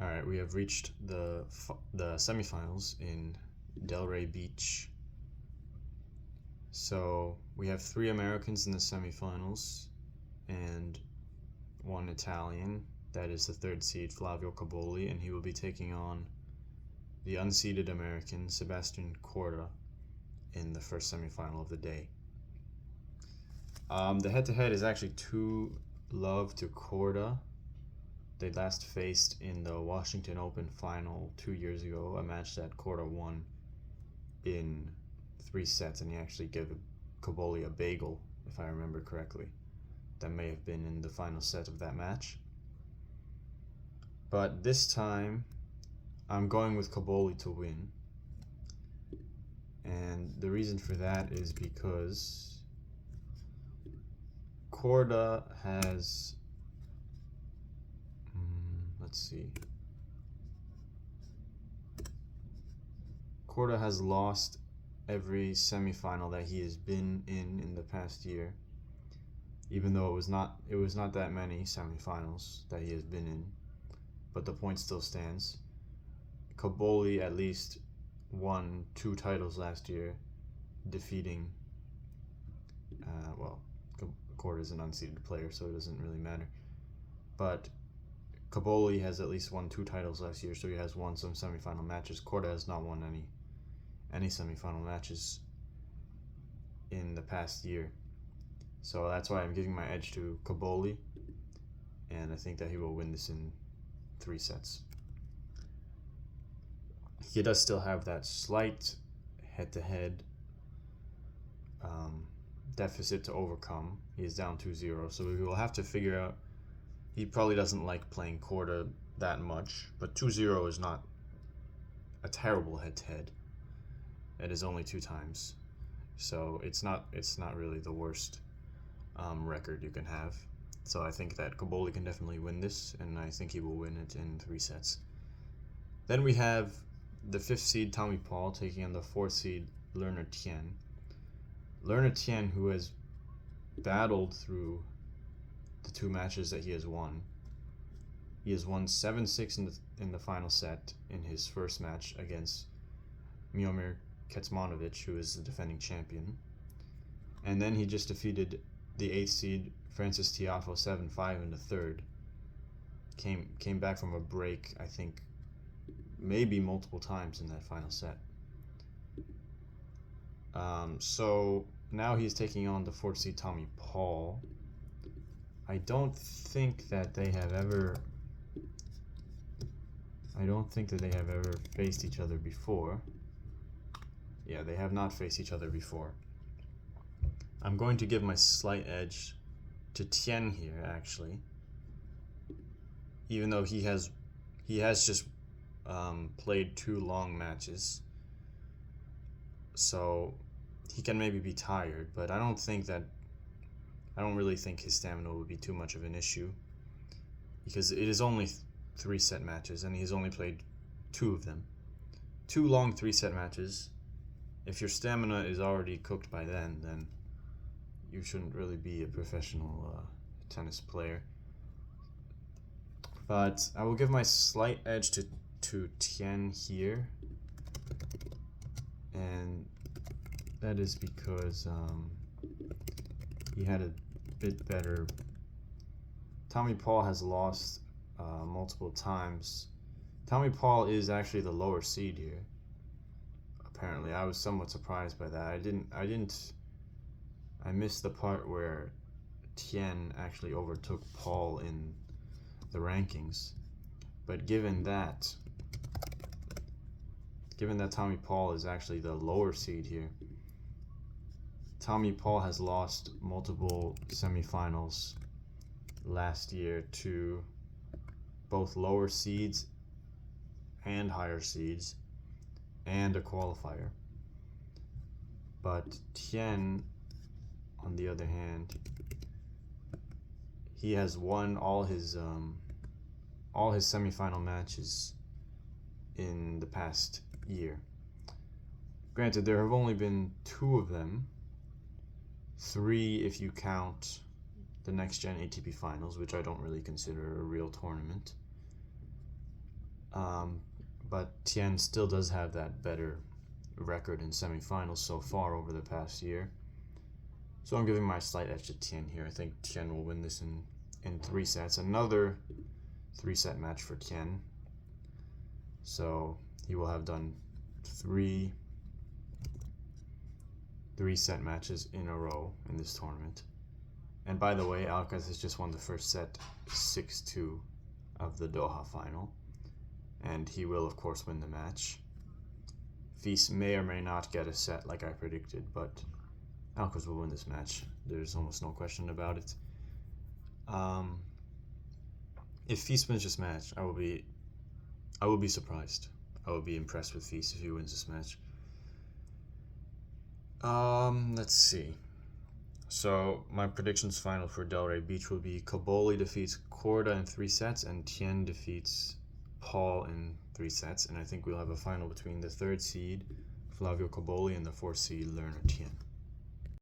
All right, we have reached the semifinals in Delray Beach. So we have 3 Americans in the semifinals and 1 Italian. That is the 3rd seed, Flavio Caboli, and he will be taking on the unseeded American, Sebastian Corda, in the first semifinal of the day. The head-to-head is actually 2-love to Corda. They last faced in the Washington Open final 2 years ago, a match that Corda won in 3 sets, and he actually gave Caboli a bagel, if I remember correctly. That may have been in the final set of that match. But this time, I'm going with Caboli to win. And the reason for that is because Corda has... let's see. Corda has lost every semifinal that he has been in the past year, even though it was not that many semifinals that he has been in, but the point still stands. Caboli at least won 2 titles last year, defeating Corda is an unseeded player, so it doesn't really matter, but Caboli has at least won 2 titles last year, so he has won some semifinal matches. Corda has not won any semifinal matches in the past year. So that's why I'm giving my edge to Caboli, and I think that he will win this in 3 sets. He does still have that slight head-to-head deficit to overcome. He is down 2-0, so we will have to figure out. He probably doesn't like playing Corda that much, but 2-0 is not a terrible head-to-head. It is only 2 times, so it's not really the worst record you can have. So I think that Caboli can definitely win this, and I think he will win it in 3 sets. Then we have the 5th seed Tommy Paul taking on the 4th seed Lerner Tien. Lerner Tien, who has battled through the 2 matches that he has won. He has won 7-6 in the final set in his first match against Miomir Kecmanovic, who is the defending champion. And then he just defeated the 8th seed Francis Tiafoe 7-5 in the 3rd. Came back from a break, I think, maybe multiple times in that final set. So now he's taking on the 4th seed Tommy Paul. I don't think that they have ever faced each other before. Yeah, they have not faced each other before. I'm going to give my slight edge to Tien here, actually. Even though he has just played 2 long matches, so he can maybe be tired, but I don't really think his stamina would be too much of an issue, because it is only 3 set matches, and he's only played 2 of them. 2 long 3-set matches. If your stamina is already cooked by then you shouldn't really be a professional tennis player. But I will give my slight edge to Tien here, and that is because he had a bit better. Tommy Paul has lost multiple times. Tommy Paul is actually the lower seed here. Apparently, I was somewhat surprised by that. I missed the part where Tien actually overtook Paul in the rankings. But given that Tommy Paul is actually the lower seed here, Tommy Paul has lost multiple semifinals last year to both lower seeds and higher seeds and a qualifier. But Tien, on the other hand, he has won all his semifinal matches in the past year. Granted, there have only been 2 of them, 3 if you count the next gen ATP finals, which I don't really consider a real tournament. But Tien still does have that better record in semifinals so far over the past year. So I'm giving my slight edge to Tien here. I think Tien will win this in 3 sets. Another 3-set match for Tien. So he will have done 3 3-set matches in a row in this tournament. And by the way, Alcaraz has just won the first set 6-2 of the Doha final. And he will, of course, win the match. Fils may or may not get a set like I predicted, but Alcaraz will win this match. There's almost no question about it. If Fils wins this match, I will be surprised. I will be impressed with Fils if he wins this match. Let's see. So my predictions final for Delray Beach will be Cobolli defeats Korda in 3 sets and Tien defeats Paul in 3 sets. And I think we'll have a final between the 3rd seed Flavio Cobolli and the 4th seed Lerner Tien.